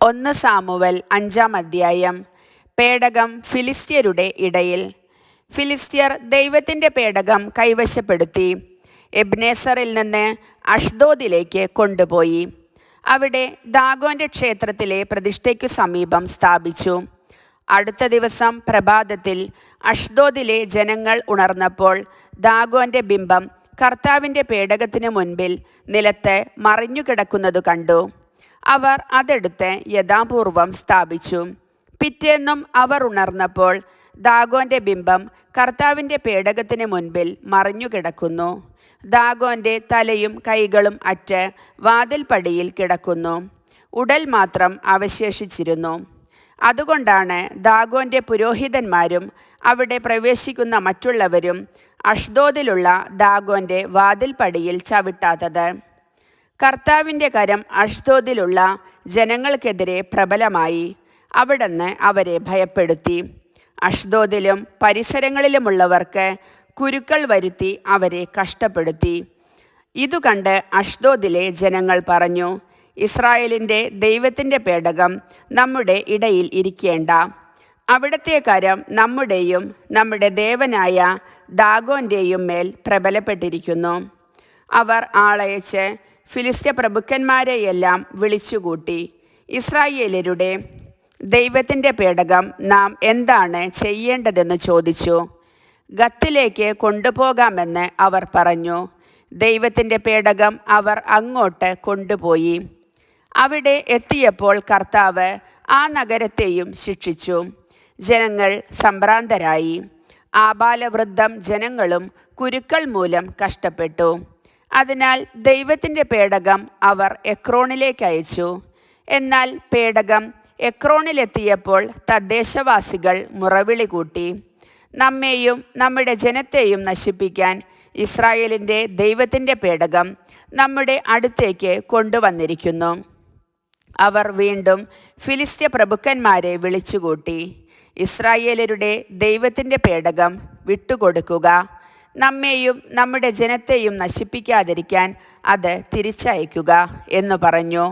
1 Samuel 5-ാം അധ്യായം. പേടകം ഫിലിസ്ത്യരുടെ ഇടയിൽ. ഫിലിസ്ത്യർ ദൈവത്തിൻ്റെ പേടകം കൈവശപ്പെടുത്തി എബ്നേസറിൽ നിന്ന് അഷ്ദോദിലേക്ക് കൊണ്ടുപോയി അവിടെ ദാഗോൻ്റെ ക്ഷേത്രത്തിലെ പ്രതിഷ്ഠയ്ക്കു സമീപം സ്ഥാപിച്ചു. അടുത്ത ദിവസം പ്രഭാതത്തിൽ അഷ്ദോദിലെ ജനങ്ങൾ ഉണർന്നപ്പോൾ ദാഗോൻ്റെ ബിംബം കർത്താവിൻ്റെ പേടകത്തിന് മുൻപിൽ നിലത്ത് മറിഞ്ഞുകിടക്കുന്നതു കണ്ടു. അവർ അതെടുത്ത് യഥാപൂർവം സ്ഥാപിച്ചു. പിറ്റേന്നും അവർ ഉണർന്നപ്പോൾ ദാഗോൻ്റെ ബിംബം കർത്താവിൻ്റെ പേടകത്തിന് മുൻപിൽ മറിഞ്ഞുകിടക്കുന്നു. ദാഗോൻ്റെ തലയും കൈകളും അറ്റ് വാതിൽപ്പടിയിൽ കിടക്കുന്നു. ഉടൽ മാത്രം അവശേഷിച്ചിരുന്നു. അതുകൊണ്ടാണ് ദാഗോൻ്റെ പുരോഹിതന്മാരും അവിടെ പ്രവേശിക്കുന്ന മറ്റുള്ളവരും അഷ്ദോദിലുള്ള ദാഗോൻ്റെ വാതിൽപ്പടിയിൽ ചവിട്ടാത്തത്. കർത്താവിൻ്റെ കരം അഷ്ദോദിലുള്ള ജനങ്ങൾക്കെതിരെ പ്രബലമായി. അവിടുന്ന് അവരെ ഭയപ്പെടുത്തി. അഷ്ദോദിലും പരിസരങ്ങളിലുമുള്ളവർക്ക് കുരുക്കൾ വരുത്തി അവരെ കഷ്ടപ്പെടുത്തി. ഇതുകണ്ട് അഷ്ദോദിലെ ജനങ്ങൾ പറഞ്ഞു, ഇസ്രായേലിൻ്റെ ദൈവത്തിൻ്റെ പേടകം നമ്മുടെ ഇടയിൽ ഇരിക്കേണ്ട. അവിടുത്തെ കരം നമ്മുടെയും നമ്മുടെ ദേവനായ ദാഗോൻ്റെയും മേൽ പ്രബലപ്പെട്ടിരിക്കുന്നു. അവർ ആളയച്ച് ഫിലിസ്ത്യ പ്രഭുക്കന്മാരെയെല്ലാം വിളിച്ചുകൂട്ടി, ഇസ്രായേലരുടെ ദൈവത്തിൻ്റെ പേടകം നാം എന്താണ് ചെയ്യേണ്ടതെന്ന് ചോദിച്ചു. ഗത്തിലേക്ക് കൊണ്ടുപോകാമെന്ന് അവർ പറഞ്ഞു. ദൈവത്തിൻ്റെ പേടകം അവർ അങ്ങോട്ട് കൊണ്ടുപോയി. അവിടെ എത്തിയപ്പോൾ കർത്താവ് ആ നഗരത്തെയും ശിക്ഷിച്ചു. ജനങ്ങൾ സംഭ്രാന്തരായി. ആബാലവൃദ്ധം ജനങ്ങളും കുരുക്കൾ മൂലം കഷ്ടപ്പെട്ടു. അതിനാൽ ദൈവത്തിൻ്റെ പേടകം അവർ എക്രോണിലേക്ക് അയച്ചു. എന്നാൽ പേടകം എക്രോണിലെത്തിയപ്പോൾ തദ്ദേശവാസികൾ മുറവിളി കൂട്ടി, നമ്മെയും നമ്മുടെ ജനത്തെയും നശിപ്പിക്കാൻ ഇസ്രായേലിൻ്റെ ദൈവത്തിൻ്റെ പേടകം നമ്മുടെ അടുത്തേക്ക് കൊണ്ടുവന്നിരിക്കുന്നു. അവർ വീണ്ടും ഫിലിസ്ത്യ പ്രഭുക്കന്മാരെ വിളിച്ചുകൂട്ടി, ഇസ്രായേലരുടെ ദൈവത്തിൻ്റെ പേടകം വിട്ടുകൊടുക്കുക, നമ്മെയും നമ്മുടെ ജനത്തെയും നശിപ്പിക്കാതിരിക്കാൻ അത് തിരിച്ചയക്കുക എന്നു പറഞ്ഞു.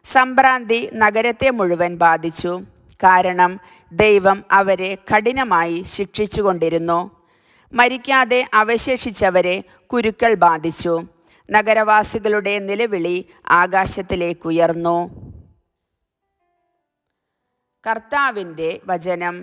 സംഭ്രാന്തി നഗരത്തെ മുഴുവൻ ബാധിച്ചു. കാരണം ദൈവം അവരെ കഠിനമായി ശിക്ഷിച്ചുകൊണ്ടിരുന്നു. മരിക്കാതെ അവശേഷിച്ചവരെ കുരുക്കൾ ബാധിച്ചു. നഗരവാസികളുടെ നിലവിളി ആകാശത്തിലേക്കുയർന്നു. കർത്താവിൻ്റെ വചനം.